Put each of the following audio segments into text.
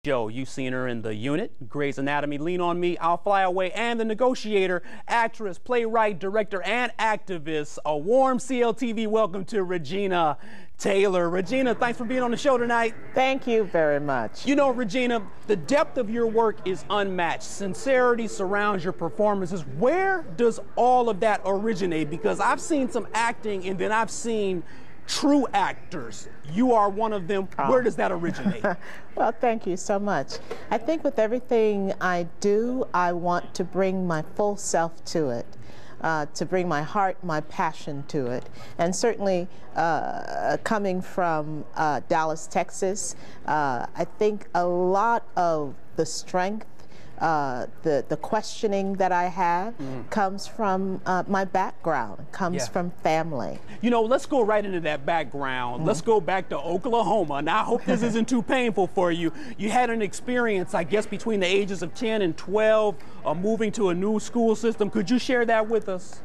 Show. You've seen her in The Unit, Grey's Anatomy, Lean on Me, I'll Fly Away, and The Negotiator. Actress, playwright, director, and activist. A warm CLTV welcome to Regina Taylor. Regina, thanks for being on the show tonight. Thank you very much. You know, Regina, the depth of your work is unmatched. Sincerity surrounds your performances. Where does all of that originate? Because I've seen some acting and then I've seen true actors. You are one of them. Where does that originate? Well, thank you so much. I think with everything I do, I want to bring my full self to it, to bring my heart, my passion to it. And certainly coming from Dallas, Texas, I think a lot of the strength, the questioning that I have comes from my background, comes from family. You know, let's go right into that background. Let's go back to Oklahoma. Now, I hope this isn't too painful for you. You had an experience, I guess, between the ages of 10 and 12, moving to a new school system. Could you share that with us?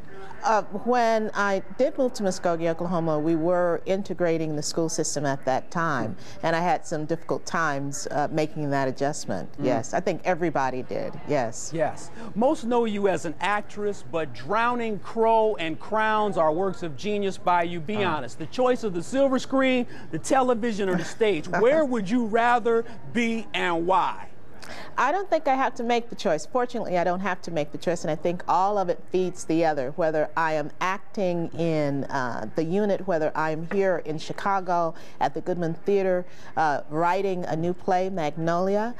When I did move to Muskogee, Oklahoma, we were integrating the school system at that time, and I had some difficult times making that adjustment. Yes, I think everybody did. Yes. Yes. Most know you as an actress, but Drowning Crow and Crowns are works of genius by you. Be honest. The choice of the silver screen, the television, or the stage. Where would you rather be and why? I don't think I have to make the choice. Fortunately, I don't have to make the choice, and I think all of it feeds the other. Whether I am acting in The Unit, whether I'm here in Chicago at the Goodman Theater writing a new play, Magnolia,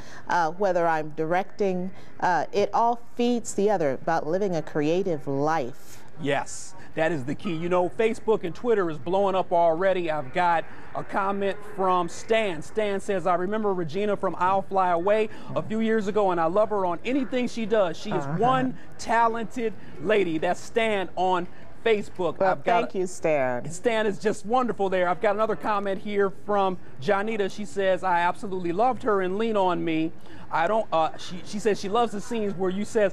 whether I'm directing, it all feeds the other about living a creative life. Yes, that is the key. You know, Facebook and Twitter is blowing up already. I've got a comment from Stan. Stan says, I remember Regina from I'll Fly Away a few years ago, and I love her on anything she does. She is one talented lady. That's Stan on Facebook. Well, thank you, Stan. Stan is just wonderful there. I've got another comment here from Janita. She says, I absolutely loved her in Lean on Me. I don't, she says she loves the scenes where you say,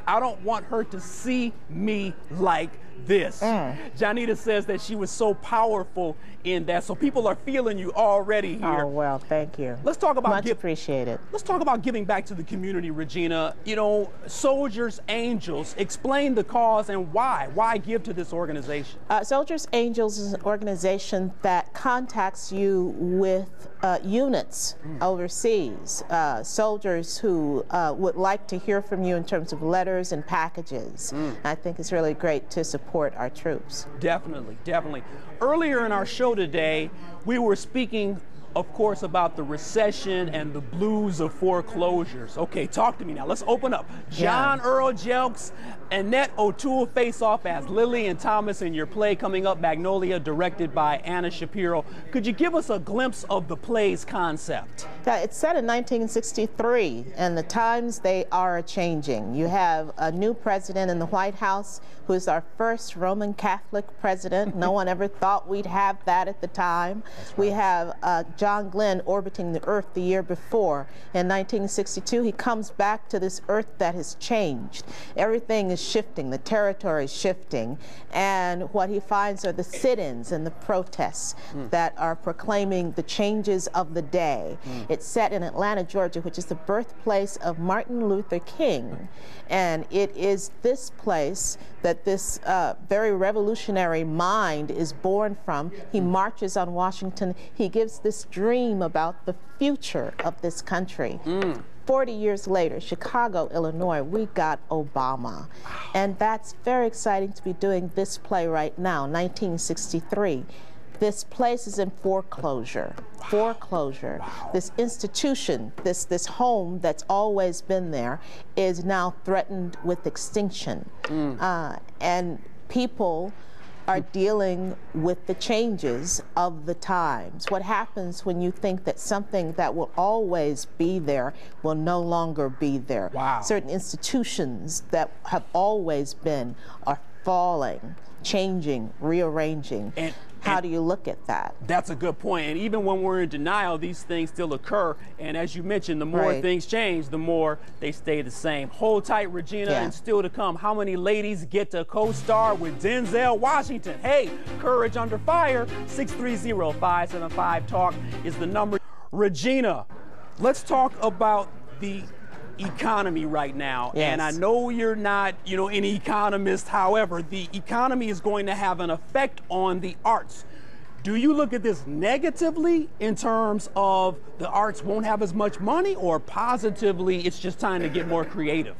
I don't want her to see me like this. Janita says that she was so powerful in that. So people are feeling you already here. Oh, well, thank you. Let's talk about much appreciated. Let's talk about giving back to the community, Regina. You know, Soldiers Angels, explain the cause and why. Why give to this organization? Soldiers Angels is an organization that contacts you with units overseas, soldiers who would like to hear from you in terms of letters and packages. I think it's really great to support our troops. Definitely, definitely. Earlier in our show today, we were speaking, of course, about the recession and the blues of foreclosures. Okay, talk to me now. Let's open up. John Earl Jelks, Annette O'Toole face off as Lily and Thomas in your play coming up, Magnolia, directed by Anna Shapiro. Could you give us a glimpse of the play's concept? It's set in 1963, and the times, they are changing. You have a new president in the White House who is our first Roman Catholic president. No one ever thought we'd have that at the time. Right. We have John Glenn orbiting the Earth the year before. In 1962, he comes back to this Earth that has changed. Everything is shifting, the territory is shifting, and what he finds are the sit-ins and the protests that are proclaiming the changes of the day. It's set in Atlanta, Georgia, which is the birthplace of Martin Luther King, and it is this place that this very revolutionary mind is born from. He marches on Washington. He gives this dream about the future of this country. 40 years later, Chicago, Illinois, we got Obama. And that's very exciting to be doing this play right now, 1963. This place is in foreclosure. Foreclosure. This institution, this home that's always been there, is now threatened with extinction. And people are dealing with the changes of the times. What happens when you think that something that will always be there will no longer be there? Certain institutions that have always been are falling, changing, rearranging. How do you look at that? That's a good point. And even when we're in denial, these things still occur. And as you mentioned, the more things change, the more they stay the same. Hold tight, Regina, and still to come, how many ladies get to co-star with Denzel Washington? Hey, Courage Under Fire, 630-575-TALK is the number. Regina, Let's talk about the economy right now. Yes. And I know you're not, an economist. However, the economy is going to have an effect on the arts. Do you look at this negatively in terms of the arts won't have as much money, or positively it's just time to get more creative?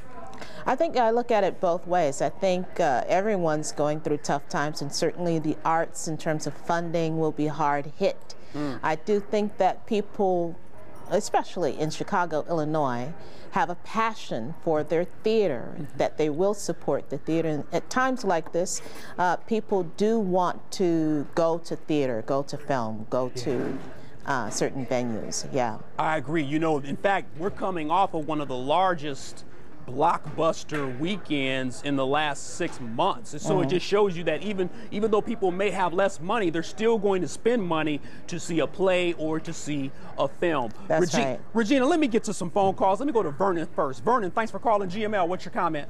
I think I look at it both ways. I think everyone's going through tough times, and certainly the arts in terms of funding will be hard hit. I do think that people, especially in Chicago, Illinois, have a passion for their theater, that they will support the theater. And at times like this, people do want to go to theater, go to film, go to certain venues. Yeah. I agree. In fact, we're coming off of one of the largest blockbuster weekends in the last 6 months. And so it just shows you that even though people may have less money, they're still going to spend money to see a play or to see a film. That's right. Regina, let me get to some phone calls. Let me go to Vernon first. Vernon, thanks for calling GML. What's your comment?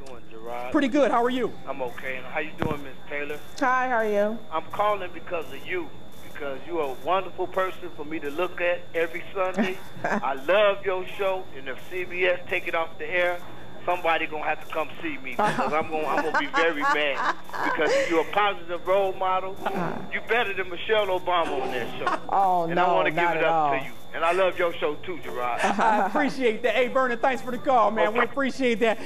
Doing, Gerard? Pretty good. How are you? I'm okay. And how you doing, Miss Taylor? Hi, how are you? I'm calling because of you. Because you're a wonderful person for me to look at every Sunday. I love your show, and if CBS take it off the air, somebody gonna have to come see me, because I'm gonna be very mad, because you're a positive role model. You're better than Michelle Obama on that show. Oh, and no, I want to give it up all. to you. And I love your show too, Gerard. I appreciate that. Hey, Vernon, thanks for the call, man. Okay. We appreciate that.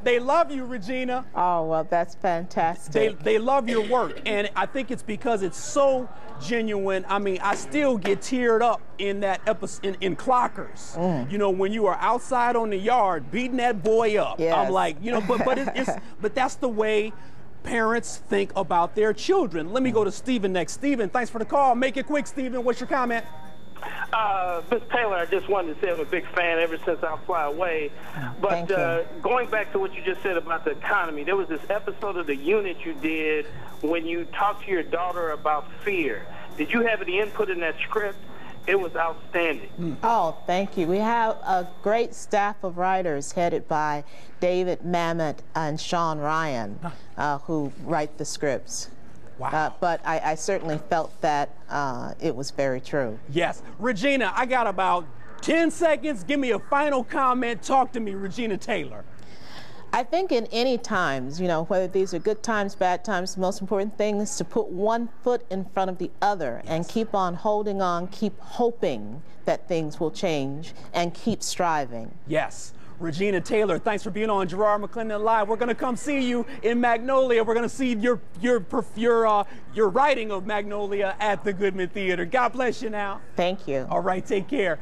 They love you, Regina. Oh, well, that's fantastic. They love your work, and I think it's because it's so genuine. I mean, I still get teared up in that episode in Clockers. When you are outside on the yard beating that boy up. Yes. I'm like, but that's the way parents think about their children. Let me go to Stephen next. Stephen, thanks for the call. Make it quick, Stephen. What's your comment? Miss Taylor, I just wanted to say I'm a big fan ever since I Fly Away. But going back to what you just said about the economy, there was this episode of The Unit you did when you talked to your daughter about fear. Did you have any input in that script? It was outstanding. Oh, thank you. We have a great staff of writers headed by David Mamet and Sean Ryan, who write the scripts. Wow. But I certainly felt that it was very true. Yes. Regina, I got about 10 seconds. Give me a final comment. Talk to me, Regina Taylor. I think in any times, whether these are good times, bad times, the most important thing is to put one foot in front of the other and keep on holding on, keep hoping that things will change, and keep striving. Yes. Regina Taylor, thanks for being on Garrard McClendon Live. We're going to come see you in Magnolia. We're going to see your writing of Magnolia at the Goodman Theater. God bless you now. Thank you. All right, take care.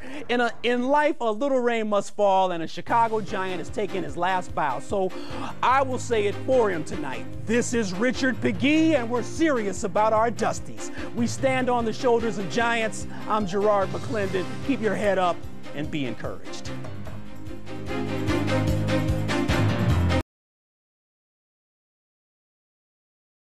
In life, a little rain must fall, and a Chicago Giant is taking his last bow. So I will say it for him tonight. This is Richard Pegee, and we're serious about our Dusties. We stand on the shoulders of giants. I'm Garrard McClendon. Keep your head up and be encouraged.